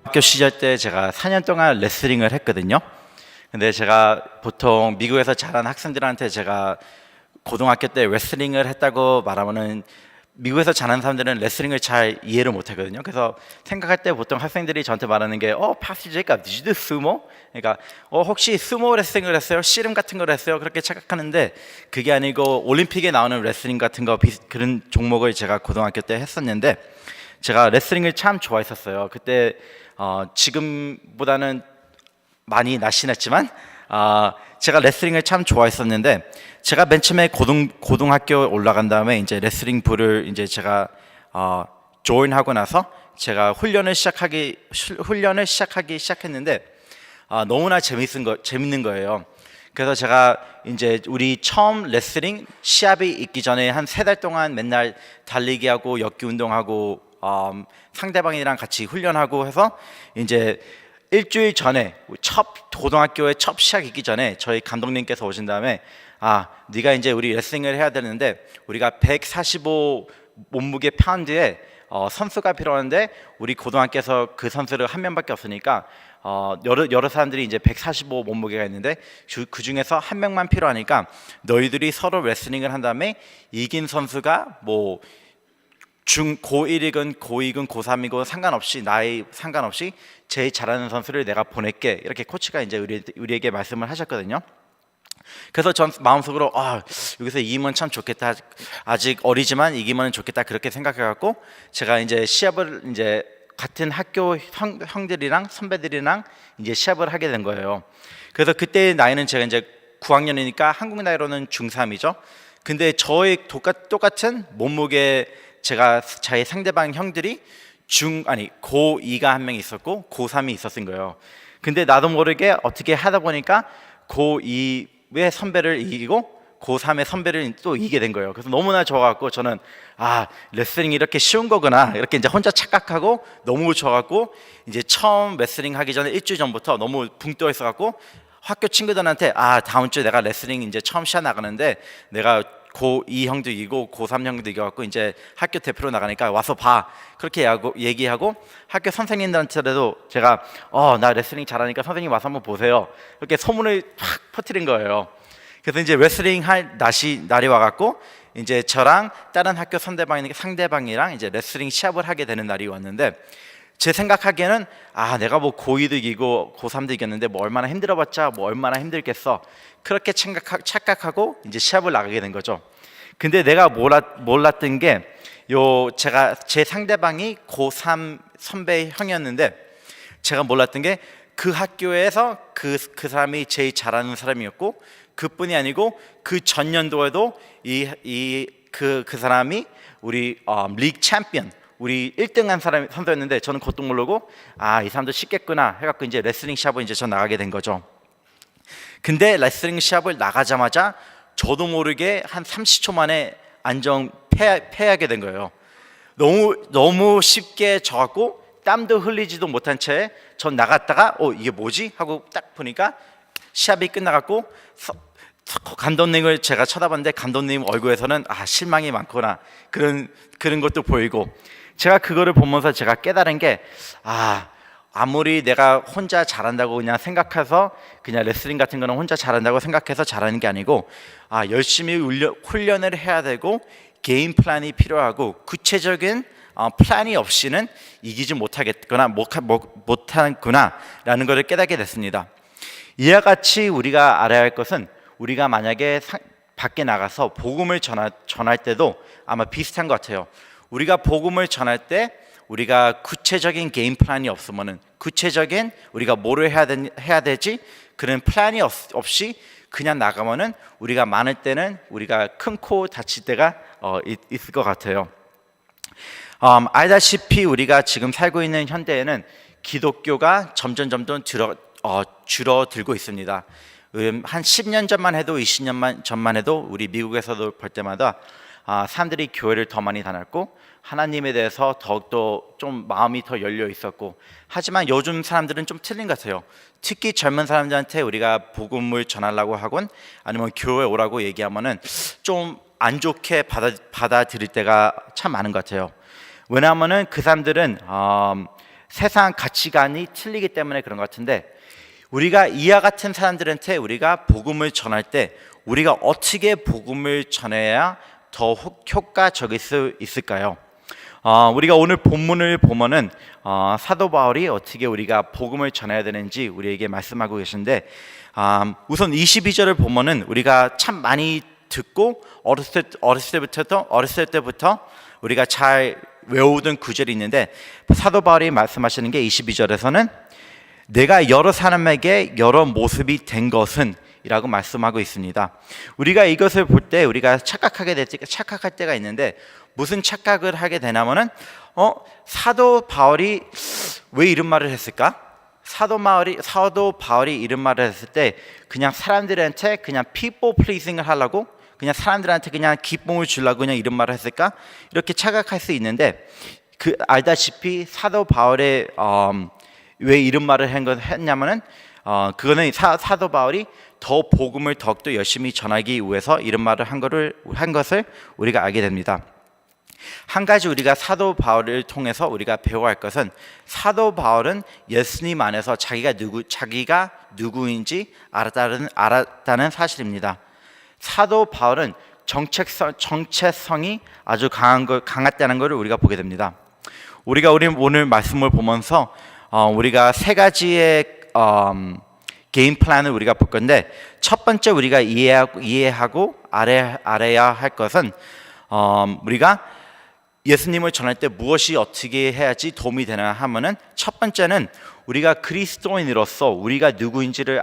학교 시절 때 제가 4년 동안 레슬링을 했거든요. 근데 제가 보통 미국에서 자란 학생들한테 제가 고등학교 때 레슬링을 했다고 말하면은 미국에서 자란 사람들은 레슬링을 잘 이해를 못 하거든요. 그래서 생각할 때 보통 학생들이 저한테 말하는 게 Pastor Jacob, did you do sumo? 그러니까 혹시 수모 레슬링을 했어요? 씨름 같은 걸 했어요? 그렇게 착각하는데 그게 아니고 올림픽에 나오는 레슬링 같은 거 그런 종목을 제가 고등학교 때 했었는데 제가 레슬링을 참 좋아했었어요. 그때 지금보다는 많이 날씬했지만 제가 레슬링을 참 좋아했었는데 제가 맨 처음에 고등학교 올라간 다음에 이제 레슬링 부를 이제 제가 조인하고 나서 제가 훈련을 시작하기 시작했는데 너무나 재밌는 거예요. 그래서 제가 이제 우리 처음 레슬링 시합이 있기 전에 한 3달 동안 맨날 달리기 하고 역기 운동하고 상대방이랑 같이 훈련하고 해서 이제 일주일 전에 고등학교에 첫 시합 있기 전에 저희 감독님께서 오신 다음에 네가 이제 우리 레슬링을 해야 되는데 우리가 145 몸무게 파운드에 선수가 필요한데 우리 고등학교에서 그 선수를 한 명밖에 없으니까 여러 사람들이 이제 145 몸무게가 있는데 그 중에서 한 명만 필요하니까 너희들이 서로 레슬링을 한 다음에 이긴 선수가 뭐 고1이건 고2건 고3이건 상관없이 나이 상관없이 제일 잘하는 선수를 내가 보낼게 이렇게 코치가 이제 우리에게 말씀을 하셨거든요. 그래서 전 마음속으로 여기서 이기면 참 좋겠다. 아직 어리지만 이기면 좋겠다 그렇게 생각해갖고 제가 이제 시합을 이제 같은 학교 형들이랑 선배들이랑 이제 시합을 하게 된 거예요. 그래서 그때 나이는 제가 이제 9학년이니까 한국 나이로는 중3이죠. 근데 저의 똑같은 몸무게 제가 자기 상대방 형들이 고2가 한 명 있었고 고3이 있었은 거예요. 근데 나도 모르게 어떻게 하다 보니까 고2의 선배를 이기고 고3의 선배를 또 이기게 된 거예요. 그래서 너무나 좋아갖고 저는 레슬링이 이렇게 쉬운 거구나 이렇게 이제 혼자 착각하고 너무 좋아갖고 이제 처음 레슬링 하기 전에 일주일 전부터 너무 붕 떠 있어갖고 학교 친구들한테 다음 주에 내가 레슬링 이제 처음 시합 나가는데 내가 고2 형도 이기고 고3 형도 이겨갖고 이제 학교 대표로 나가니까 와서 봐 그렇게 얘기하고 학교 선생님들한테도 제가 나 레슬링 잘하니까 선생님 와서 한번 보세요 이렇게 소문을 확 퍼뜨린 거예요. 그래서 이제 레슬링 할 날이 와갖고 이제 저랑 다른 학교 상대방이랑 이제 레슬링 시합을 하게 되는 날이 왔는데 제 생각하기에는 내가 뭐 고2도 이기고 고3도 이겼는데 뭐 얼마나 힘들어봤자 뭐 얼마나 힘들겠어 그렇게 착각하고 이제 시합을 나가게 된 거죠. 근데 내가 몰랐던 게 제 상대방이 고3 선배 형이었는데 제가 몰랐던 게 그 학교에서 그 사람이 제일 잘하는 사람이었고 그뿐이 아니고 그 전년도에도 그 사람이 우리 리그 챔피언 우리 1등한 선수였는데 저는 그것도 모르고 이 사람도 쉽겠구나 해갖고 이제 레슬링 시합을 이제 저 나가게 된 거죠. 근데 레슬링 시합을 나가자마자 저도 모르게 한 30초 만에 패하게 된 거예요. 너무 쉽게 져갖고 땀도 흘리지도 못한 채 전 나갔다가 이게 뭐지? 하고 딱 보니까 시합이 끝나갖고 감독님을 제가 쳐다봤는데 감독님 얼굴에서는 실망이 많구나 그런 것도 보이고 제가 그거를 보면서 제가 깨달은 게 아무리 내가 혼자 잘한다고 그냥 생각해서 그냥 레슬링 같은 거는 혼자 잘한다고 생각해서 잘하는 게 아니고 열심히 훈련을 해야 되고 게임 플랜이 필요하고 구체적인 플랜이 없이는 이기지 못하겠구나 라는 것을 깨닫게 됐습니다. 이와 같이 우리가 알아야 할 것은 우리가 만약에 밖에 나가서 복음을 전할 때도 아마 비슷한 것 같아요. 우리가 복음을 전할 때 우리가 구체적인 게임 플랜이 없으면은 구체적인 우리가 뭐를 해야 되지 그런 플랜이 없이 그냥 나가면은 우리가 많을 때는 우리가 큰 코 다칠 때가 있을 것 같아요. 알다시피 우리가 지금 살고 있는 현대에는 기독교가 점점 줄어들고 있습니다. 한 10년 전만 해도 20년 전만 해도 우리 미국에서도 볼 때마다 사람들이 교회를 더 많이 다녔고 하나님에 대해서 더욱더 좀 마음이 더 열려 있었고 하지만 요즘 사람들은 좀 틀린 것 같아요. 특히 젊은 사람들한테 우리가 복음을 전하려고 하건 아니면 교회 오라고 얘기하면은 좀 안 좋게 받아들일 때가 참 많은 것 같아요. 왜냐하면은 그 사람들은 세상 가치관이 틀리기 때문에 그런 것 같은데, 우리가 이와 같은 사람들한테 우리가 복음을 전할 때 우리가 어떻게 복음을 전해야 더 효과적일 수 있을까요? 우리가 오늘 본문을 보면은 사도 바울이 어떻게 우리가 복음을 전해야 되는지 우리에게 말씀하고 계신데, 우선 22절을 보면은 우리가 참 많이 듣고 어렸을 때부터 우리가 잘 외우던 구절이 있는데, 사도 바울이 말씀하시는 게 22절에서는 내가 여러 사람에게 여러 모습이 된 것은 이라고 말씀하고 있습니다. 우리가 이것을 볼 때 우리가 착각할 때가 있는데, 무슨 착각을 하게 되냐면은 사도 바울이 왜 이런 말을 했을까? 사도 바울이 이런 말을 했을 때 그냥 사람들한테 그냥 people pleasing을 하려고, 그냥 사람들한테 그냥 기쁨을 주려고 그냥 이런 말을 했을까? 이렇게 착각할 수 있는데, 알다시피 사도 바울의 왜 이런 말을 했냐면은 그거는 사도 바울이 더 복음을 더욱더 열심히 전하기 위해서 이런 말을 한 것을 우리가 알게 됩니다. 한 가지 우리가 사도 바울을 통해서 우리가 배워야 할 것은, 사도 바울은 예수님 안에서 자기가 누구인지 알았다는 사실입니다. 사도 바울은 정체성이 아주 강했다는 것을 우리가 보게 됩니다. 우리가 오늘 말씀을 보면서 우리가 세 가지의 게임 플랜을 우리가 볼 건데, 첫 번째 우리가 이해하고 알아야 할 것은 우리가 예수님을 전할 때 무엇이 어떻게 해야지 도움이 되나 하면은, 첫 번째는 우리가 그리스도인으로서 우리가 누구인지를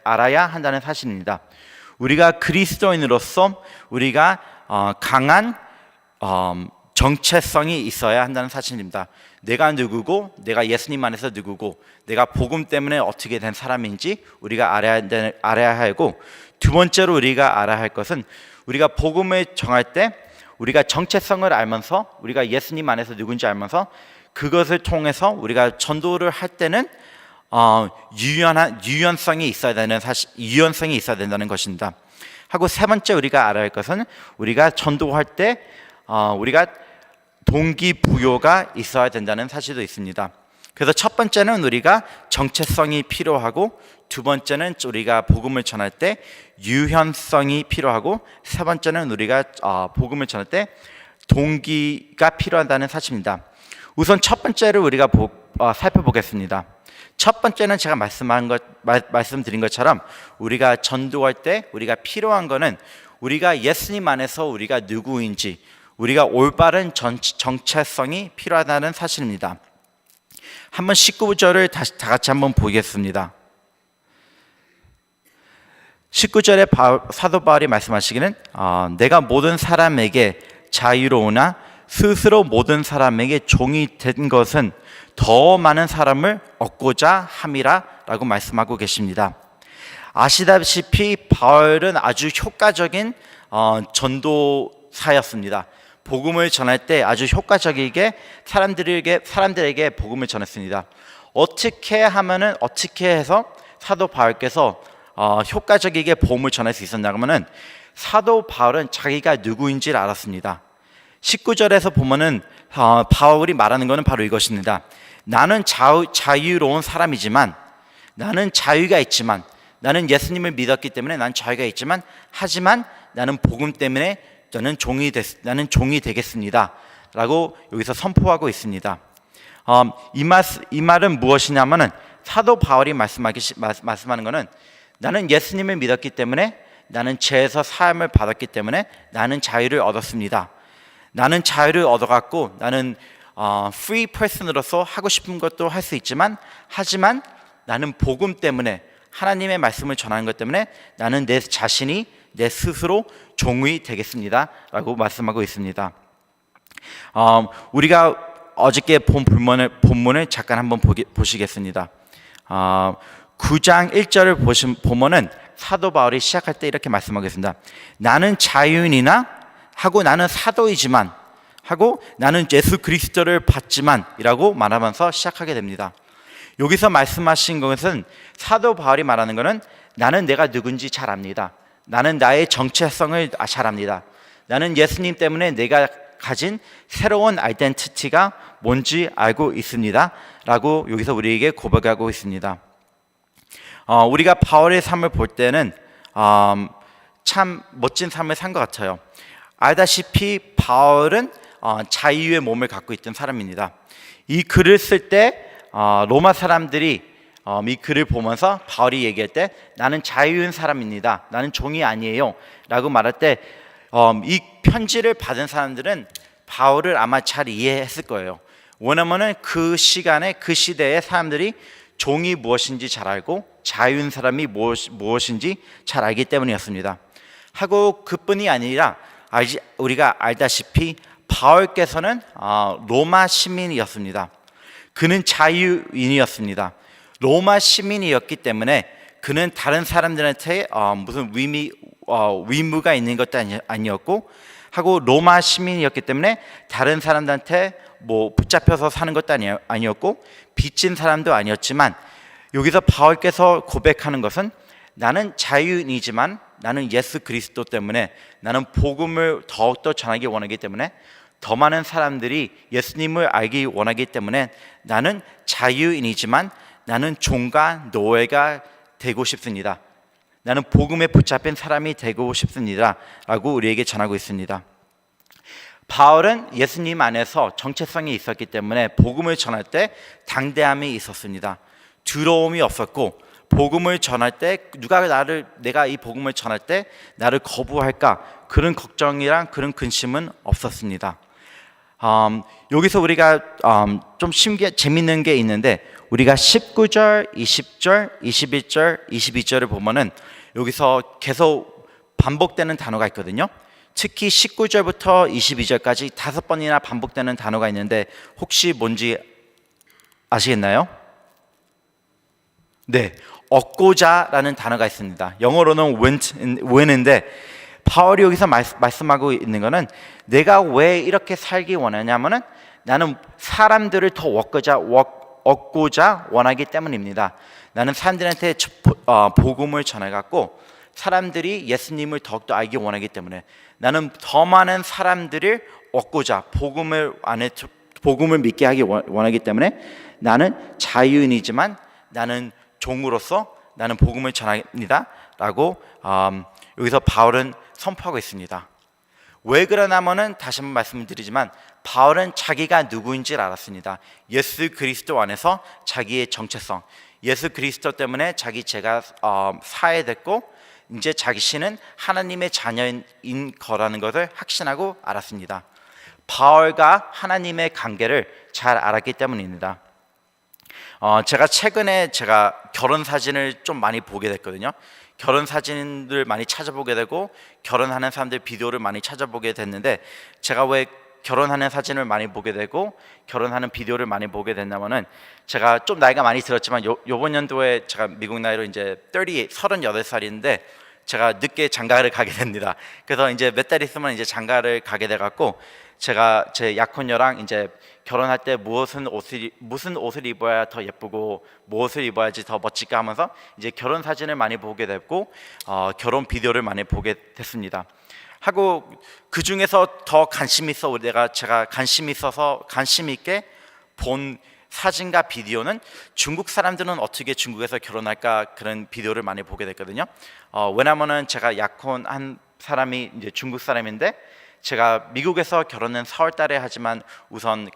알아야 한다는 사실입니다. 우리가 그리스도인으로서 우리가 강한 정체성이 있어야 한다는 사실입니다. 내가 누구고, 내가 예수님 안에서 누구고, 내가 복음 때문에 어떻게 된 사람인지 우리가 알아야 하고, 두 번째로 우리가 알아야 할 것은, 우리가 복음을 전할 때 우리가 정체성을 알면서, 우리가 예수님 안에서 누군지 알면서 그것을 통해서 우리가 전도를 할 때는 유연성이 있어야 된다는 것입니다. 하고 세 번째 우리가 알아야 할 것은, 우리가 전도할 때 우리가 동기부여가 있어야 된다는 사실도 있습니다. 그래서 첫 번째는 우리가 정체성이 필요하고, 두 번째는 우리가 복음을 전할 때 유연성이 필요하고, 세 번째는 우리가 복음을 전할 때 동기가 필요하다는 사실입니다. 우선 첫 번째를 우리가 살펴보겠습니다. 첫 번째는 제가 말씀드린 것처럼 우리가 전도할 때 우리가 필요한 것은, 우리가 예수님 안에서 우리가 누구인지, 우리가 올바른 정체성이 필요하다는 사실입니다. 한번 19절을 다 같이 한번 보겠습니다. 19절에 사도 바울이 말씀하시기는 내가 모든 사람에게 자유로우나 스스로 모든 사람에게 종이 된 것은 더 많은 사람을 얻고자 함이라 라고 말씀하고 계십니다. 아시다시피 바울은 아주 효과적인 전도사였습니다. 복음을 전할 때 아주 효과적이게 사람들에게 복음을 전했습니다. 어떻게 해서 사도 바울께서 효과적이게 복음을 전할 수 있었냐 하면은, 사도 바울은 자기가 누구인지를 알았습니다. 19절에서 보면은 바울이 말하는 것은 바로 이것입니다. 나는 자유로운 사람이지만, 나는 자유가 있지만, 나는 예수님을 믿었기 때문에 나는 자유가 있지만, 하지만 나는 복음 때문에 나는 종이 되겠습니다 라고 여기서 선포하고 있습니다. 이 말은 무엇이냐면은, 사도 바울이 말씀하는 것은, 나는 예수님을 믿었기 때문에, 나는 죄에서 사함을 받았기 때문에 나는 자유를 얻었습니다. 나는 자유를 얻어갖고 나는 free person으로서 하고 싶은 것도 할 수 있지만, 하지만 나는 복음 때문에, 하나님의 말씀을 전하는 것 때문에 나는 내 자신이 내 스스로 종이 되겠습니다 라고 말씀하고 있습니다. 우리가 어저께 본 본문을 잠깐 한번 보시겠습니다. 9장 1절을 보면은 사도 바울이 시작할 때 이렇게 말씀하고 있습니다. 나는 자유인이나 하고, 나는 사도이지만 하고, 나는 예수 그리스도를 받지만 이라고 말하면서 시작하게 됩니다. 여기서 말씀하신 것은, 사도 바울이 말하는 것은, 나는 내가 누군지 잘 압니다. 나는 나의 정체성을 잘 압니다. 나는 예수님 때문에 내가 가진 새로운 아이덴티티가 뭔지 알고 있습니다 라고 여기서 우리에게 고백하고 있습니다. 우리가 바울의 삶을 볼 때는 참 멋진 삶을 산 것 같아요. 알다시피 바울은 자유의 몸을 갖고 있던 사람입니다. 이 글을 쓸 때 로마 사람들이 이 글을 보면서 바울이 얘기할 때 나는 자유인 사람입니다, 나는 종이 아니에요 라고 말할 때 이 편지를 받은 사람들은 바울을 아마 잘 이해했을 거예요. 왜냐하면 그 시간에 그 시대의 사람들이 종이 무엇인지 잘 알고 자유인 사람이 무엇인지 잘 알기 때문이었습니다. 하고 그뿐이 아니라 우리가 알다시피 바울께서는 로마 시민이었습니다. 그는 자유인이었습니다. 로마 시민이었기 때문에 그는 다른 사람들한테 무슨 의무가 있는 것도 아니었고, 하고 로마 시민이었기 때문에 다른 사람들한테 뭐 붙잡혀서 사는 것도 아니었고 빚진 사람도 아니었지만, 여기서 바울께서 고백하는 것은 나는 자유인이지만 나는 예수 그리스도 때문에, 나는 복음을 더욱더 전하기 원하기 때문에, 더 많은 사람들이 예수님을 알기 원하기 때문에 나는 자유인이지만 나는 종과 노예가 되고 싶습니다. 나는 복음에 붙잡힌 사람이 되고 싶습니다 라고 우리에게 전하고 있습니다. 바울은 예수님 안에서 정체성이 있었기 때문에 복음을 전할 때 당대함이 있었습니다. 두려움이 없었고, 복음을 전할 때 내가 이 복음을 전할 때 나를 거부할까, 그런 걱정이랑 그런 근심은 없었습니다. 여기서 우리가 좀 재밌는 게 있는데, 우리가 19절, 20절, 21절, 22절을 보면은 여기서 계속 반복되는 단어가 있거든요. 특히 19절부터 22절까지 5번이나 반복되는 단어가 있는데 혹시 뭔지 아시겠나요? 네, 얻고자라는 단어가 있습니다. 영어로는 win인데 바울이 여기서 말씀하고 있는 것은 내가 왜 이렇게 살기 원하냐면은 나는 사람들을 더 얻고자 원하기 때문입니다. 나는 사람들한테 복음을 전해갖고 사람들이 예수님을 더욱더 알기 원하기 때문에, 나는 더 많은 사람들을 얻고자 복음을 믿게 하기 원하기 때문에 나는 자유인이지만 나는 종으로서 나는 복음을 전합니다 라고 여기서 바울은 선포하고 있습니다. 왜 그러냐면은 다시 한번 말씀드리지만 바울은 자기가 누구인지를 알았습니다. 예수 그리스도 안에서 자기의 정체성, 예수 그리스도 때문에 자기 죄가 사해됐고 이제 자신은 하나님의 자녀인 거라는 것을 확신하고 알았습니다. 바울과 하나님의 관계를 잘 알았기 때문입니다. 제가 최근에 결혼 사진을 좀 많이 보게 됐거든요. 결혼 사진을 많이 찾아보게 되고 결혼하는 사람들 비디오를 많이 찾아보게 됐는데, 제가 왜 결혼하는 사진을 많이 보게 되고 결혼하는 비디오를 많이 보게 됐냐면은, 제가 좀 나이가 많이 들었지만 요번 연도에 제가 미국 나이로 이제 38살인데 제가 늦게 장가를 가게 됩니다. 그래서 이제 몇 달 있으면 이제 장가를 가게 돼 갖고 제가 제 약혼녀랑 이제 결혼할 때 무슨 옷을 입어야 더 예쁘고 무엇을 입어야지 더 멋질까 하면서 이제 결혼 사진을 많이 보게 됐고 결혼 비디오를 많이 보게 됐습니다. 하고 그 중에서 더 제가 관심 있어서 관심 있게 본 사진과 비디오는 중국 사람들은 어떻게 중국에서 결혼할까, 그런 비디오를 많이 보게 됐거든요. 왜냐면은 제가 약혼한 사람이 이제 중국 사람인데 제가 미국에서 결혼은 4월 달에 하지만 우선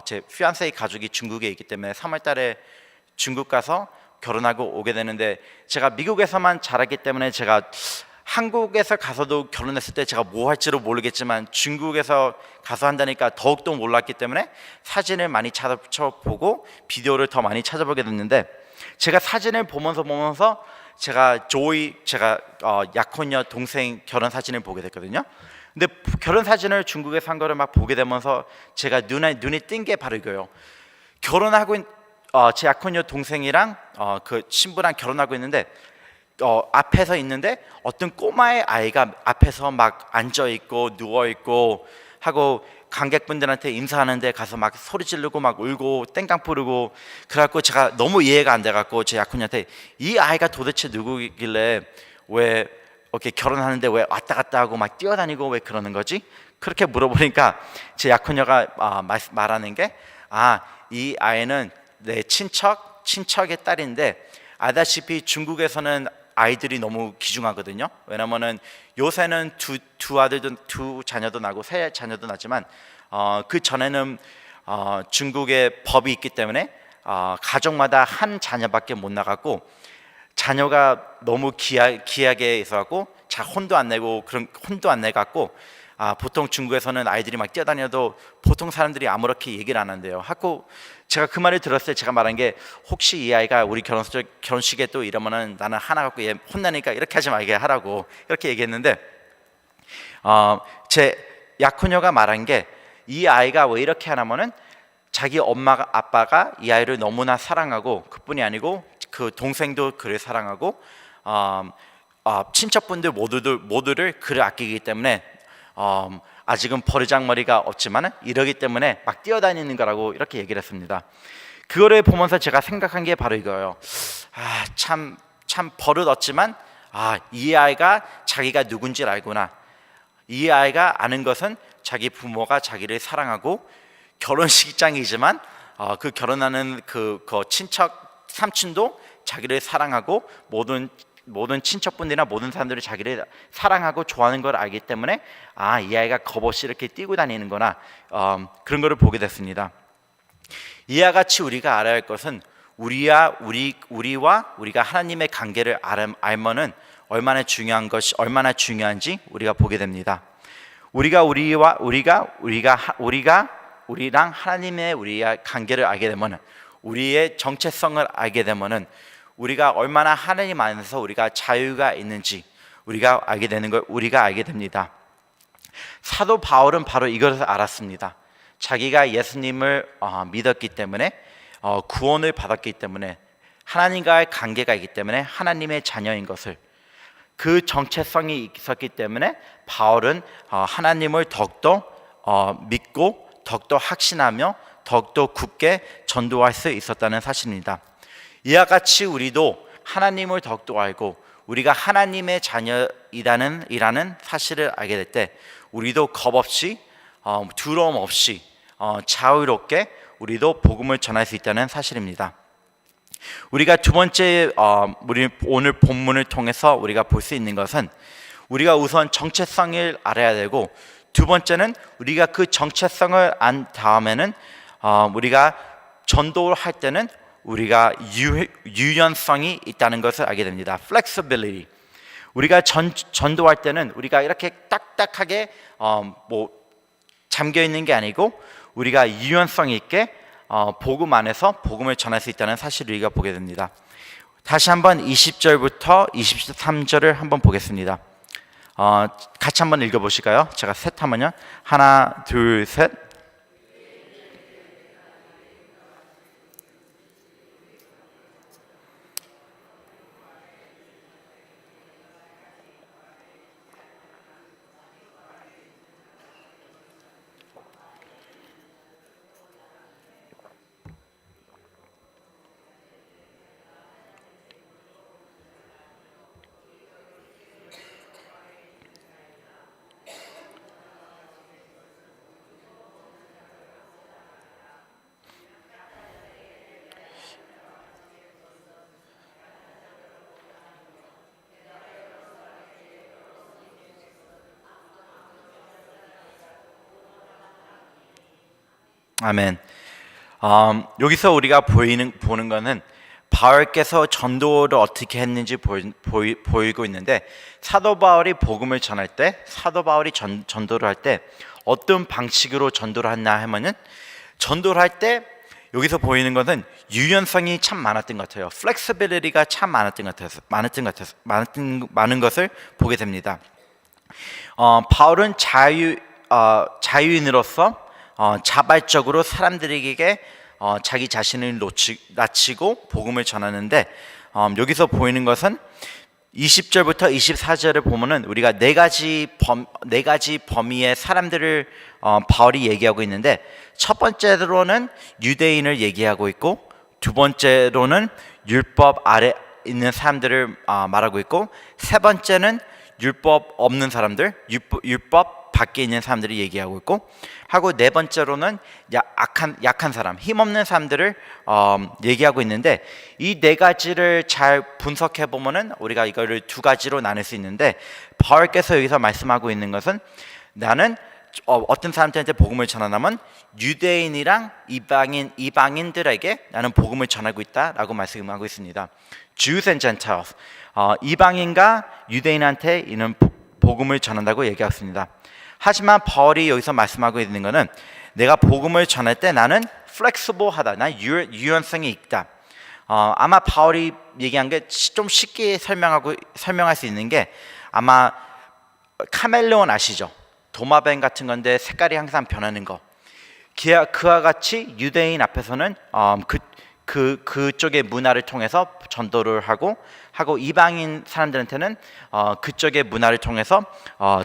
제 피안세의 가족이 중국에 있기 때문에 3월 달에 중국 가서 결혼하고 오게 되는데, 제가 미국에서만 자랐기 때문에 제가 한국에서 가서도 결혼했을 때 제가 뭐 할지도 모르겠지만 중국에서 가서 한다니까 더욱더 몰랐기 때문에 사진을 많이 찾아보고 비디오를 더 많이 찾아보게 됐는데, 제가 사진을 보면서 제가 약혼녀 동생 결혼 사진을 보게 됐거든요. 근데 결혼 사진을 중국에서 한 거를 막 보게 되면서 제가 눈에 띈 게 바로 이거예요. 제 약혼녀 동생이랑 그 신부랑 결혼하고 있는데 앞에서 있는데 어떤 꼬마의 아이가 앞에서 막 앉아 있고 누워 있고 하고 관객분들한테 인사하는데 가서 막 소리 지르고 막 울고 땡깡 부르고, 그래갖고 제가 너무 이해가 안 돼갖고 제 약혼녀한테 이 아이가 도대체 누구길래 왜 이렇게 결혼하는데 왜 왔다 갔다 하고 막 뛰어다니고 왜 그러는 거지? 그렇게 물어보니까 제 약혼녀가 말하는 게 이 아이는 내 친척의 딸인데, 알다시피 중국에서는 아이들이 너무 귀중하거든요. 왜냐면은 요새는 두 자녀도 나고 세 자녀도 나지만 그 전에는 중국의 법이 있기 때문에 가족마다 한 자녀밖에 못 나갔고, 자녀가 너무 귀하게 있어갖고 혼도 안 내고 그런 혼도 안 내갖고 보통 중국에서는 아이들이 막 뛰어다녀도 보통 사람들이 아무렇게 얘기를 안 한대요. 하고 제가 그 말을 들었을 때 제가 말한 게, 혹시 이 아이가 우리 결혼식에 또 이러면은 나는 하나 갖고 얘 혼나니까 이렇게 하지 말게 하라고 이렇게 얘기했는데, 제 약혼녀가 말한 게, 이 아이가 왜 이렇게 하냐면은 자기 엄마가 아빠가 이 아이를 너무나 사랑하고, 그뿐이 아니고 그 동생도 그를 사랑하고 친척분들 모두를 그를 아끼기 때문에 아직은 버르장머리가 없지만 이러기 때문에 막 뛰어다니는 거라고 이렇게 얘기를 했습니다. 그거를 보면서 제가 생각한 게 바로 이거예요. 참 버릇 없지만 이 아이가 자기가 누군지 알구나. 이 아이가 아는 것은 자기 부모가 자기를 사랑하고, 결혼식장이지만 그 결혼하는 그 친척 삼촌도 자기를 사랑하고, 모든 친척분들이나 모든 사람들이 자기를 사랑하고 좋아하는 걸 알기 때문에 이 아이가 겁없이 이렇게 뛰고 다니는구나, 그런 것을 보게 됐습니다. 이와 같이 우리가 알아야 할 것은 우리와 우리가 하나님의 관계를 알면은 얼마나 중요한지 우리가 보게 됩니다. 우리랑 하나님의 우리의 관계를 알게 되면은, 우리의 정체성을 알게 되면은 우리가 얼마나 하나님 안에서 우리가 자유가 있는지 우리가 알게 됩니다. 사도 바울은 바로 이것을 알았습니다. 자기가 예수님을 믿었기 때문에, 구원을 받았기 때문에, 하나님과의 관계가 있기 때문에 하나님의 자녀인 것을, 그 정체성이 있었기 때문에 바울은 하나님을 더욱더 믿고 더욱더 확신하며 더욱더 굳게 전도할 수 있었다는 사실입니다. 이와 같이 우리도 하나님을 더욱더 알고 우리가 하나님의 자녀이라는 사실을 알게 될 때, 우리도 겁없이 두려움 없이 자유롭게 우리도 복음을 전할 수 있다는 사실입니다. 우리가 두 번째, 우리 오늘 본문을 통해서 우리가 볼 수 있는 것은, 우리가 우선 정체성을 알아야 되고, 두 번째는 우리가 그 정체성을 안 다음에는 우리가 전도를 할 때는 우리가 유연성이 있다는 것을 알게 됩니다. Flexibility. 우리가 전도할 때는 우리가 이렇게 딱딱하게 잠겨 있는 게 아니고, 우리가 유연성 있게 복음 안에서 복음을 전할 수 있다는 사실을 우리가 보게 됩니다. 다시 한번 20절부터 23절을 한번 보겠습니다. 같이 한번 읽어보실까요? 제가 셋 하면요, 하나 둘 셋. 아멘. 여기서 우리가 보는 것은 바울께서 전도를 어떻게 했는지 보이고 있는데, 사도 바울이 복음을 전할 때, 사도 바울이 전도를 할 때 어떤 방식으로 전도를 했나 하면은, 전도를 할 때 여기서 보이는 것은 유연성이 참 많았던 것 같아요. 플렉시빌리티가 참 많은 것을 보게 됩니다. 바울은 자유인으로서 자발적으로 사람들에게 자기 자신을 낮추고 복음을 전하는데, 여기서 보이는 것은 20절부터 24절을 보면은 우리가 네 가지 범위의 사람들을 바울이 얘기하고 있는데, 첫 번째로는 유대인을 얘기하고 있고, 두 번째로는 율법 아래 있는 사람들을 말하고 있고, 세 번째는 율법 없는 사람들, 율법 밖에 있는 사람들이 얘기하고 있고, 하고 네 번째로는 약한 사람, 힘없는 사람들을 얘기하고 있는데, 이 네 가지를 잘 분석해 보면은 우리가 이거를 두 가지로 나눌 수 있는데, 바울께서 여기서 말씀하고 있는 것은 나는 어떤 사람들한테 복음을 전하냐면 유대인이랑 이방인들에게 나는 복음을 전하고 있다라고 말씀하고 있습니다. Jews and Gentiles, 이방인과 유대인한테 이는 복음을 전한다고 얘기하고 있습니다. 하지만 바울이 여기서 말씀하고 있는 것은 내가 복음을 전할 때 나는 flexible하다, 난 유연성이 있다. 아마 바울이 얘기한 게 좀 쉽게 설명할 수 있는 게, 아마 카멜레온 아시죠? 도마뱀 같은 건데 색깔이 항상 변하는 거. 그와 같이 유대인 앞에서는 그쪽의 문화를 통해서 전도를 하고 이방인 사람들한테는 그쪽의 문화를 통해서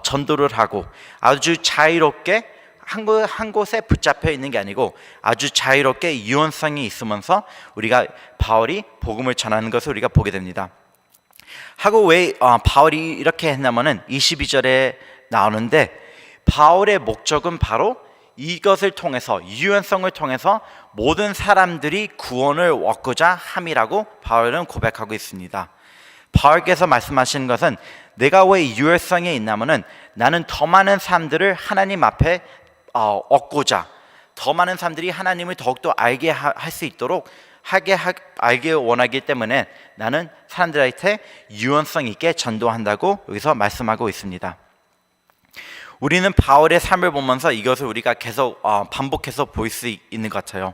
전도를 하고, 아주 자유롭게 한 곳에 붙잡혀 있는 게 아니고 아주 자유롭게 유연성이 있으면서 우리가 바울이 복음을 전하는 것을 우리가 보게 됩니다. 하고 왜 바울이 이렇게 했냐면은 22절에 나오는데, 바울의 목적은 바로 이것을 통해서, 유연성을 통해서 모든 사람들이 구원을 얻고자 함이라고 바울은 고백하고 있습니다. 바울께서 말씀하시는 것은 내가 왜 유연성에 있냐면은 나는 더 많은 사람들을 하나님 앞에 얻고자, 더 많은 사람들이 하나님을 더욱더 알게 할 수 있도록 알게 원하기 때문에 나는 사람들한테 유연성 있게 전도한다고 여기서 말씀하고 있습니다. 우리는 바울의 삶을 보면서 이것을 우리가 계속 반복해서 볼 수 있는 것 같아요.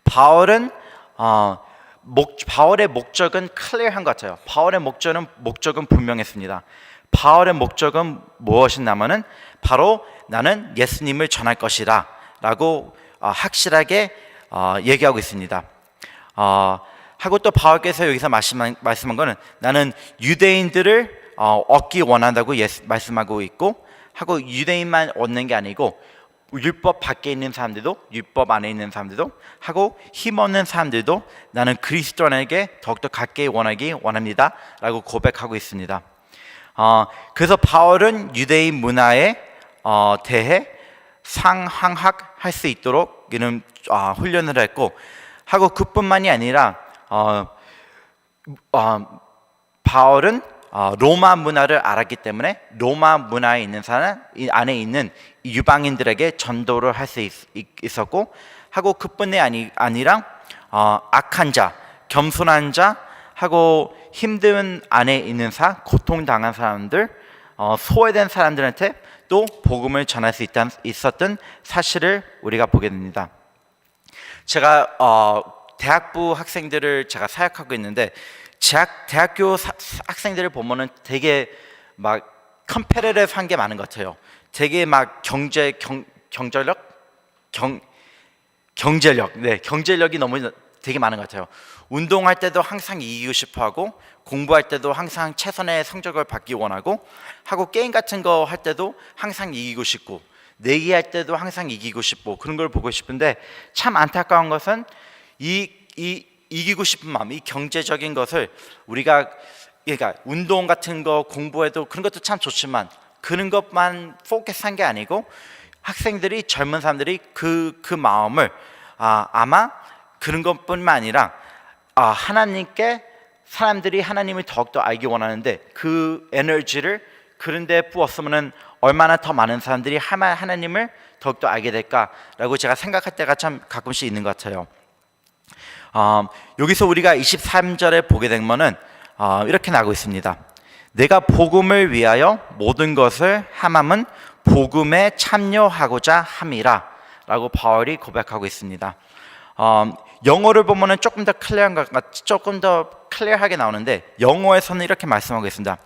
바울의 목적은 클리어한 것 같아요. 바울의 목적은 분명했습니다. 바울의 목적은 무엇이냐면은 바로 나는 예수님을 전할 것이다 라고 확실하게 얘기하고 있습니다. 하고 또 바울께서 여기서 말씀한 거는 나는 유대인들을 얻기 원한다고 말씀하고 있고, 하고 유대인만 얻는 게 아니고 율법 밖에 있는 사람들도, 율법 안에 있는 사람들도, 하고 힘없는 사람들도 나는 그리스도인에게 더욱더 가까이 원합니다 라고 고백하고 있습니다. 그래서 바울은 유대인 문화에 대해 상항할 수 있도록 이는 훈련을 했고, 하고 그뿐만이 아니라 바울은 로마 문화를 알았기 때문에 로마 문화에 있는 사람 안에 있는 유방인들에게 전도를 할 수 있었고, 하고 그뿐이 아니라 악한 자, 겸손한 자, 하고 힘든 안에 있는 고통당한 사람들, 소외된 사람들한테 또 복음을 전할 수 있었던 사실을 우리가 보게 됩니다. 제가 대학부 학생들을 제가 사역하고 있는데, 대학교 학생들을 보면은 되게 막 컴페티티브한 게 많은 것 같아요. 되게 막 경제력이 너무 되게 많은 것 같아요. 운동할 때도 항상 이기고 싶어하고, 공부할 때도 항상 최선의 성적을 받기 원하고, 하고 게임 같은 거 할 때도 항상 이기고 싶고, 내기할 때도 항상 이기고 싶고, 그런 걸 보고 싶은데, 참 안타까운 것은 이기고 싶은 마음, 이 경제적인 것을 우리가, 그러니까 운동 같은 거 공부해도 그런 것도 참 좋지만 그런 것만 포커스한 게 아니고, 학생들이, 젊은 사람들이 그 마음을 아마 그런 것뿐만 아니라 사람들이 하나님을 더욱더 알기 원하는데 그 에너지를 그런 데 부었으면 얼마나 더 많은 사람들이 하나님을 더욱더 알게 될까라고 제가 생각할 때가 참 가끔씩 있는 것 같아요. 여기서 우리가 23절에 보게 되면은 이렇게 나오고 있습니다. 내가 복음을 위하여 모든 것을 함은 복음에 참여하고자 함이라 라고 바울이 고백하고 있습니다. 영어를 보면은 조금 더 클리어하게 나오는데, 영어에서는 이렇게 말씀하고 있습니다.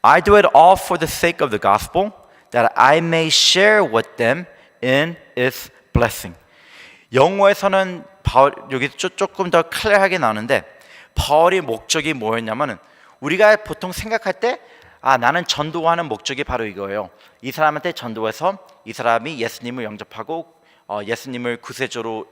I do it all for the sake of the gospel, that I may share with them in its blessing. 영어에서는 여기 조금 더 클리어하게 나오는데, 바울의 목적이 뭐였냐면은, 우리가 보통 생각할 때 나는 전도하는 목적이 바로 이거예요. 이 사람한테 전도해서 이 사람이 예수님을 영접하고 예수님을 구세주로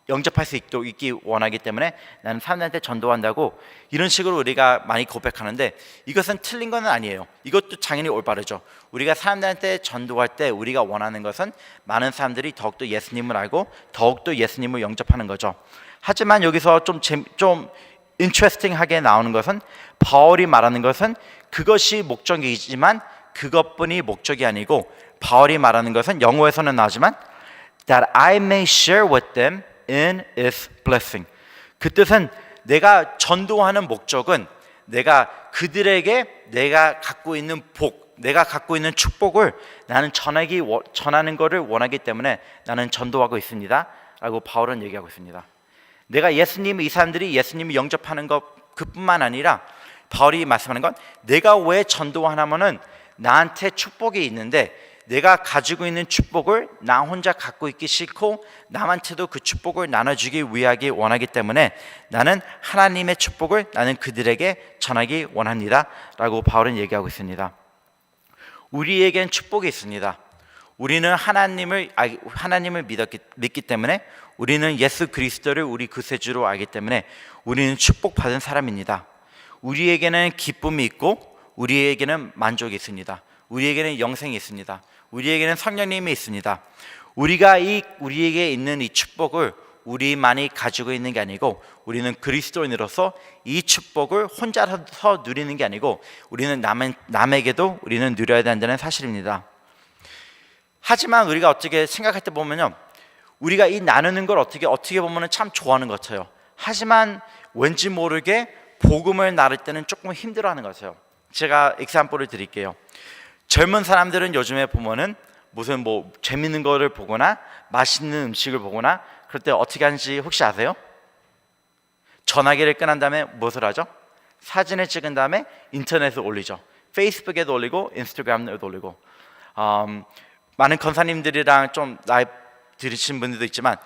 영접할 수 있기 원하기 때문에 나는 사람들한테 전도한다고 이런 식으로 우리가 많이 고백하는데 이것은 틀린 건 아니에요. 이것도 당연히 올바르죠. 우리가 사람들한테 전도할 때 우리가 원하는 것은 많은 사람들이 더욱더 예수님을 알고 더욱더 예수님을 영접하는 거죠. 하지만 여기서 좀 인트레스팅하게 나오는 것은 바울이 말하는 것은 그것이 목적이지만 그것뿐이 목적이 아니고 바울이 말하는 것은 영어에서는 나오지만 that I may share with them in its blessing. 그 뜻은 내가 전도하는 목적은 내가 그들에게 내가 갖고 있는 복, 내가 갖고 있는 축복을 나는 전하는 것을 원하기 때문에 나는 전도하고 있습니다 라고 바울은 얘기하고 있습니다. 내가 이 사람들이 예수님을 영접하는 것 그뿐만 아니라 바울이 말씀하는 건 내가 왜 전도하냐면은 나한테 축복이 있는데 내가 가지고 있는 축복을 나 혼자 갖고 있기 싫고 남한테도 그 축복을 나눠주기 위하기 원하기 때문에 나는 하나님의 축복을 나는 그들에게 전하기 원합니다 라고 바울은 얘기하고 있습니다. 우리에겐 축복이 있습니다. 우리는 하나님을 믿기 때문에 우리는 예수 그리스도를 우리 구세주로 알기 때문에 우리는 축복받은 사람입니다. 우리에게는 기쁨이 있고 우리에게는 만족이 있습니다. 우리에게는 영생이 있습니다. 우리에게는 성령님이 있습니다. 우리에게 있는 이 축복을 우리만이 가지고 있는 게 아니고 우리는 그리스도인으로서 이 축복을 혼자서 누리는 게 아니고 우리는 남에게도 우리는 누려야 된다는 사실입니다. 하지만 우리가 어떻게 생각할 때 보면요, 우리가 이 나누는 걸 어떻게 보면 참 좋아하는 것 같아요. 하지만 왠지 모르게 복음을 나눌 때는 조금 힘들어하는 것 같아요. 제가 example를 드릴게요. 젊은 사람들은 요즘에 보면은 무슨 재밌는 거를 보거나 맛있는 음식을 보거나 그럴 때 어떻게 하는지 혹시 아세요? 전화기를 꺼낸 다음에 무엇을 하죠? 사진을 찍은 다음에 인터넷에 올리죠. 페이스북에도 올리고 인스타그램에도 올리고. 많은 권사님들이랑 좀 나이 들으신 분들도 있지만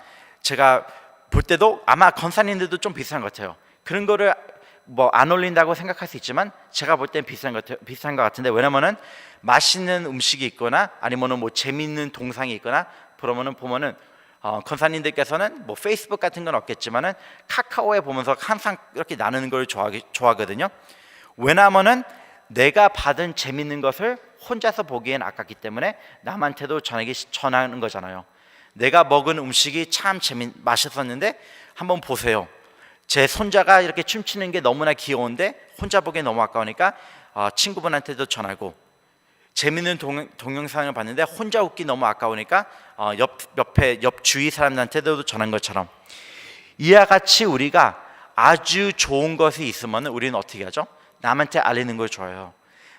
제가 볼 때도 아마 권사님들도 좀 비슷한 것 같아요. 그런 거를 안 올린다고 생각할 수 있지만 제가 볼 땐 비슷한 것 같은데, 왜냐면은 맛있는 음식이 있거나 아니면은 재미있는 동상이 있거나 그러면은 보면은 권사님들께서는 페이스북 같은 건 없겠지만은 카카오에 보면서 항상 이렇게 나누는 걸 좋아하거든요. 왜냐면은 내가 받은 재미있는 것을 혼자서 보기엔 아깝기 때문에 남한테도 전하는 거잖아요. 내가 먹은 음식이 참 맛있었는데 한번 보세요. 제 손자가 이렇게 춤추는 게 너무나 귀여운데 혼자 보기엔 너무 아까우니까 친구분한테도 전하고, 재밌는 동영상을 봤는데 혼자 웃기 너무 아까우니까 옆 주위 사람들한테도 전한 것처럼, 이와 같이 우리가 아주 좋은 것이 있으면 우리는 어떻게 하죠? 남한테 알리는 걸 좋아해요.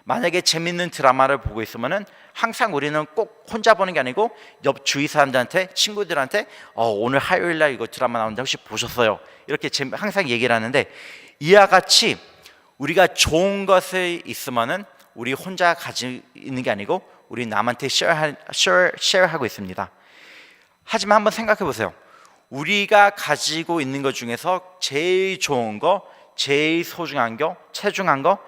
만약에 재밌는 드라마를 보고 있으면은 항상 우리는 꼭 혼자 보는 게 아니고 옆 주위 사람들한테, 친구들한테 오늘 화요일 날 이거 드라마 나오는데 혹시 보셨어요? 이렇게 항상 얘기를 하는데, 이와 같이 우리가 좋은 것이 있으면은 우리 혼자 가지고 있는 게 아니고 우리 남한테 쉐어하고 있습니다. 하지만 한번 생각해 보세요. 우리가 가지고 있는 것 중에서 제일 좋은 거, 제일 소중한 거, 체중한 거,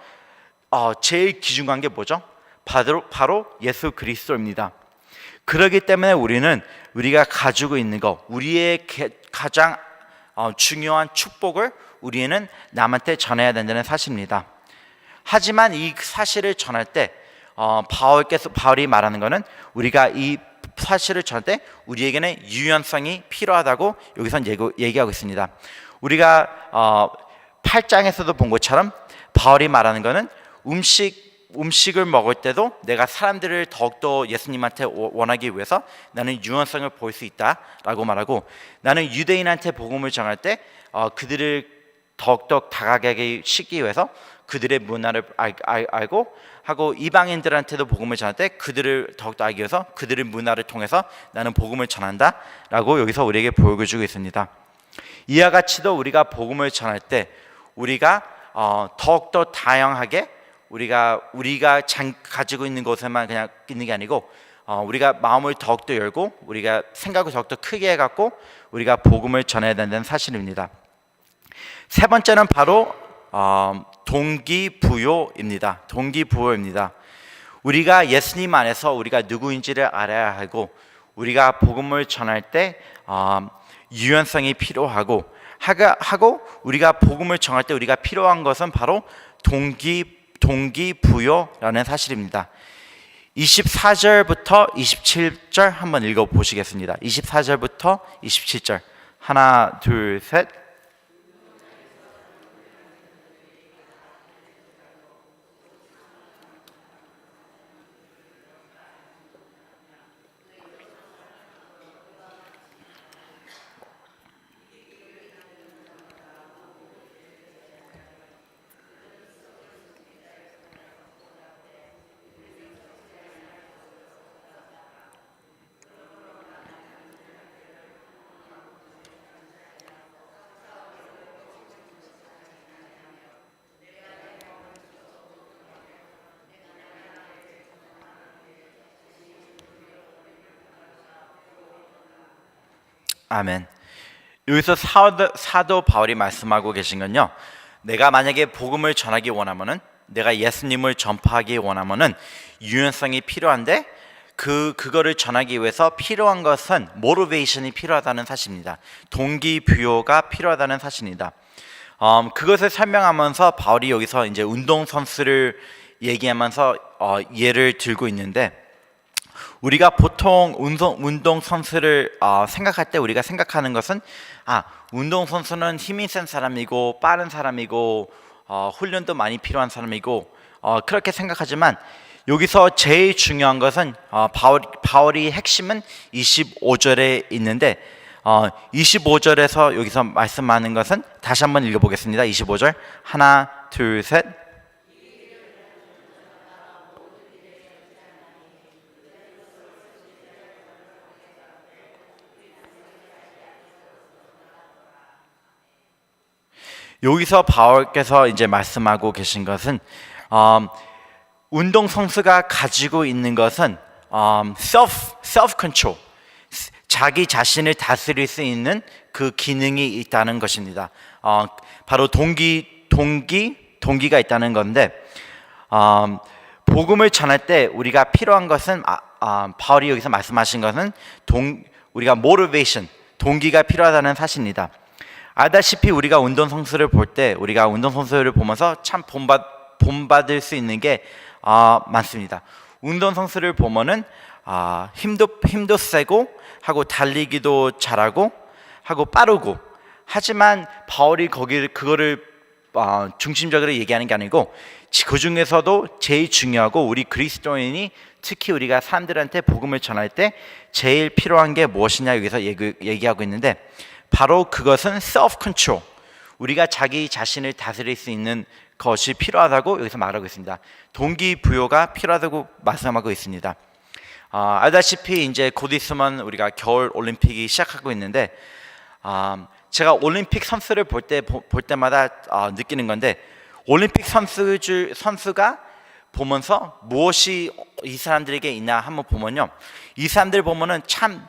제일 귀중한 게 뭐죠? 바로 예수 그리스도입니다. 그렇기 때문에 우리가 가지고 있는 거, 우리의 가장 중요한 축복을 우리는 남한테 전해야 된다는 사실입니다. 하지만 이 사실을 전할 때 바울이 말하는 것은 우리가 이 사실을 전할 때 우리에게는 유연성이 필요하다고 여기서 얘기하고 있습니다. 우리가 8장에서도 본 것처럼 바울이 말하는 것은 음식을 먹을 때도 내가 사람들을 더욱더 예수님한테 원하기 위해서 나는 유연성을 보일 수 있다라고 말하고, 나는 유대인한테 복음을 전할 때 그들을 더욱더 다가가게 시키기 위해서 그들의 문화를 알고 하고, 이방인들한테도 복음을 전할 때 그들을 더욱더 알기 위해서 그들의 문화를 통해서 나는 복음을 전한다라고 여기서 우리에게 보여주고 있습니다. 이와 같이도 우리가 복음을 전할 때 우리가 더욱더 다양하게 우리가 가지고 있는 것에만 그냥 있는 게 아니고 우리가 마음을 더욱더 열고 우리가 생각을 더욱더 크게 해갖고 우리가 복음을 전해야 된다는 사실입니다. 세 번째는 바로 동기부여입니다. 우리가 예수님 안에서 우리가 누구인지를 알아야 하고, 우리가 복음을 전할 때 유연성이 필요하고 우리가 복음을 전할 때 우리가 필요한 것은 바로 동기부여라는 사실입니다. 24절부터 27절 한번 읽어보시겠습니다. 24절부터 27절 하나 둘 셋. 아멘. 여기서 사도 바울이 말씀하고 계신 건요, 내가 만약에 복음을 전하기 원하면은, 내가 예수님을 전파하기 원하면은 유연성이 필요한데 그거를 전하기 위해서 필요한 것은 모티베이션이 필요하다는 사실입니다. 동기부여가 필요하다는 사실입니다. 그것을 설명하면서 바울이 여기서 이제 운동선수를 얘기하면서 예를 들고 있는데, 우리가 보통 운동선수를 생각할 때 우리가 생각하는 것은 운동선수는 힘이 센 사람이고 빠른 사람이고 훈련도 많이 필요한 사람이고 그렇게 생각하지만, 여기서 제일 중요한 것은 바울이 핵심은 25절에 있는데 25절에서 여기서 말씀하는 것은 다시 한번 읽어보겠습니다. 25절 하나 둘 셋. 여기서 바울께서 이제 말씀하고 계신 것은 운동선수가 가지고 있는 것은 self control, 자기 자신을 다스릴 수 있는 그 기능이 있다는 것입니다. 바로 동기가 있다는 건데, 복음을 전할 때 우리가 필요한 것은 바울이 여기서 말씀하신 것은 우리가 motivation, 동기가 필요하다는 사실입니다. 알다시피 우리가 운동선수를 볼 때, 우리가 운동선수를 보면서 참 본받을 수 있는 게 많습니다. 운동선수를 보면은 힘도 세고 하고 달리기도 잘하고 하고 빠르고, 하지만 바울이 그거를 중심적으로 얘기하는 게 아니고, 그 중에서도 제일 중요하고 우리 그리스도인이 특히 우리가 사람들한테 복음을 전할 때 제일 필요한 게 무엇이냐 여기서 얘기하고 있는데, 바로 그것은 self control, 우리가 자기 자신을 다스릴 수 있는 것이 필요하다고 여기서 말하고 있습니다. 동기부여가 필요하다고 말씀하고 있습니다. 알다시피 이제 곧 있으면 우리가 겨울 올림픽이 시작하고 있는데, 제가 올림픽 선수를 볼 때마다 느끼는 건데, 올림픽 선수가 보면서 무엇이 이 사람들에게 있나 한번 보면요, 이 사람들 보면은 참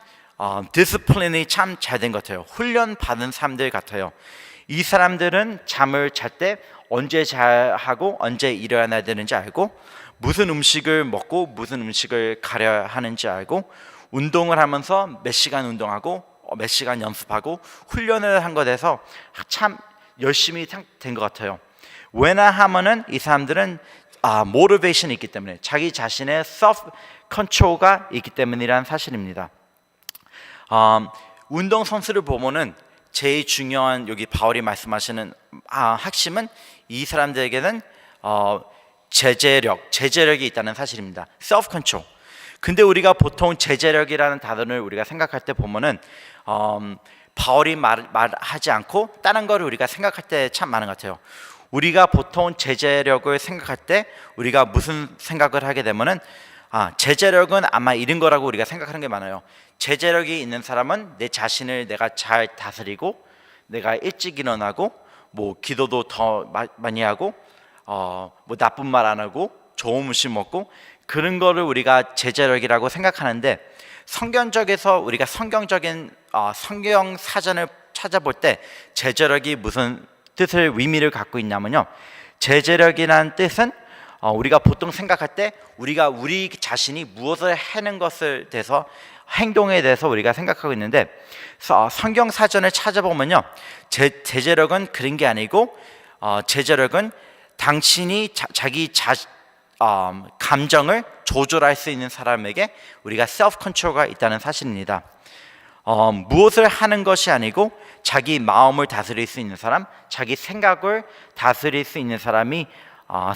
디스플린이 참 잘 된 것 같아요. 훈련 받은 사람들 같아요. 이 사람들은 잠을 잘 때 언제 자고 언제 일어나야 되는지 알고, 무슨 음식을 먹고 무슨 음식을 가려야 하는지 알고, 운동을 하면서 몇 시간 운동하고 몇 시간 연습하고 훈련을 한 것에서 참 열심히 된 것 같아요. 왜냐하면은 이 사람들은 모티베이션이 있기 때문에, 자기 자신의 self control가 있기 때문이라는 사실입니다. 운동선수를 보면은 제일 중요한, 여기 바울이 말씀하시는 핵심은 이 사람들에게는 제재력이 있다는 사실입니다. self control. 근데 우리가 보통 제재력이라는 단어를 우리가 생각할 때 보면은 바울이 말하지 않고 다른 거를 우리가 생각할 때 참 많은 것 같아요. 우리가 보통 제재력을 생각할 때 우리가 무슨 생각을 하게 되면은 제재력은 아마 이런 거라고 우리가 생각하는 게 많아요. 제재력이 있는 사람은 내 자신을 내가 잘 다스리고, 내가 일찍 일어나고, 뭐 기도도 더 많이 하고, 뭐 나쁜 말 안 하고, 좋은 음식 먹고, 그런 거를 우리가 제재력이라고 생각하는데, 성경적에서 우리가 성경적인 성경 사전을 찾아볼 때 제재력이 무슨 뜻을 의미를 갖고 있냐면요, 제재력이라는 뜻은 우리가 보통 생각할 때 우리가 우리 자신이 무엇을 하는 것에 대해서 행동에 대해서 우리가 생각하고 있는데 성경 사전을 찾아보면요, 제재력은 그런 게 아니고 제재력은 당신이 자기 감정을 조절할 수 있는 사람에게 우리가 셀프 컨트롤가 있다는 사실입니다. 무엇을 하는 것이 아니고 자기 마음을 다스릴 수 있는 사람, 자기 생각을 다스릴 수 있는 사람이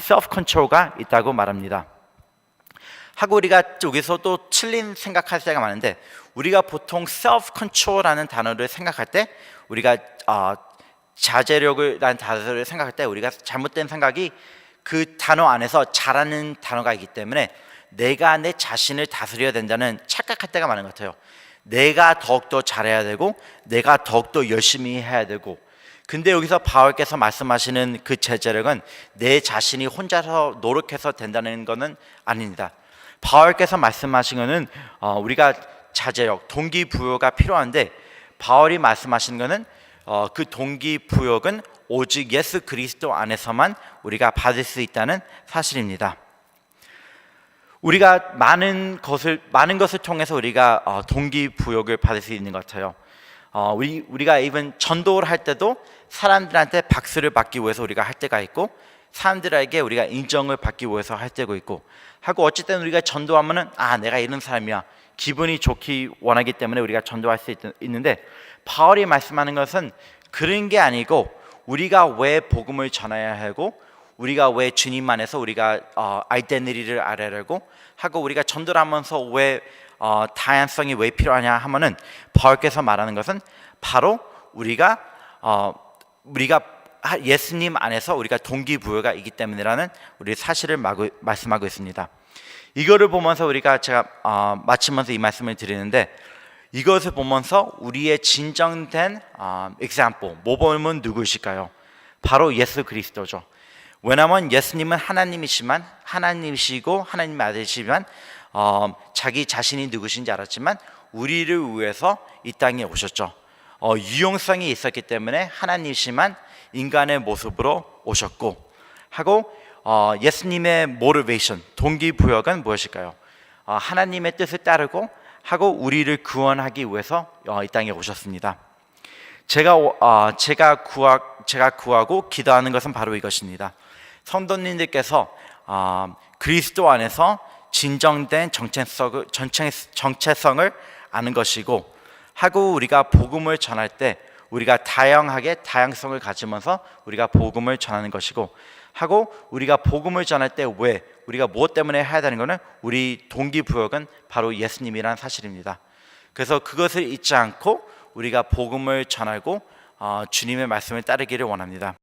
셀프 컨트롤가 있다고 말합니다. 하고 우리가 여기서 또 틀린 생각할 때가 많은데, 우리가 보통 셀프 컨트롤이라는 단어를 생각할 때 우리가 자제력이라는 단어를 생각할 때 우리가 잘못된 생각이 그 단어 안에서 잘하는 단어가 있기 때문에 내가 내 자신을 다스려야 된다는 착각할 때가 많은 것 같아요. 내가 더욱더 잘해야 되고 내가 더욱더 열심히 해야 되고, 근데 여기서 바울께서 말씀하시는 그 제재력은 내 자신이 혼자서 노력해서 된다는 것은 아닙니다. 바울께서 말씀하신 것은 우리가 자제력, 동기부여가 필요한데, 바울이 말씀하시는 것은 그 동기부여는 오직 예수 그리스도 안에서만 우리가 받을 수 있다는 사실입니다. 우리가 많은 것을 통해서 우리가 동기부여를 받을 수 있는 것 같아요. 우리가 even 전도를 할 때도 사람들한테 박수를 받기 위해서 우리가 할 때가 있고, 사람들에게 우리가 인정을 받기 위해서 할 때가 있고 하고, 어쨌든 우리가 전도하면은 내가 이런 사람이야, 기분이 좋기 원하기 때문에 우리가 전도할 수 있는데, 바울이 말씀하는 것은 그런 게 아니고 우리가 왜 복음을 전해야 하고 우리가 왜 주님 안에서 우리가 아이덴티티를 알아야하고 하고 우리가 전도를 하면서 왜 다양성이 왜 필요하냐 하면은, 바울께서 말하는 것은 바로 우리가 예수님 안에서 우리가 동기부여가 있기 때문이라는 우리 사실을 말씀하고 있습니다. 이거를 보면서 제가 마치면서 이 말씀을 드리는데, 이것을 보면서 우리의 진정된 example, 모범은 누구이실까요? 바로 예수 그리스도죠. 왜냐하면 예수님은 하나님이시고 하나님의 아들이시지만 자기 자신이 누구신지 알았지만 우리를 위해서 이 땅에 오셨죠. 유용성이 있었기 때문에 하나님이시만 인간의 모습으로 오셨고 하고, 예수님의 모티베이션, 동기부여는 무엇일까요? 하나님의 뜻을 따르고 하고 우리를 구원하기 위해서 이 땅에 오셨습니다. 제가 구하고 기도하는 것은 바로 이것입니다. 성도님들께서 그리스도 안에서 진정된 정체성을 아는 것이고 하고, 우리가 복음을 전할 때 우리가 다양성을 가지면서 우리가 복음을 전하는 것이고 하고, 우리가 복음을 전할 때 왜 우리가 무엇 때문에 해야 되는 것은 우리 동기부여는 바로 예수님이라는 사실입니다. 그래서 그것을 잊지 않고 우리가 복음을 전하고 주님의 말씀을 따르기를 원합니다.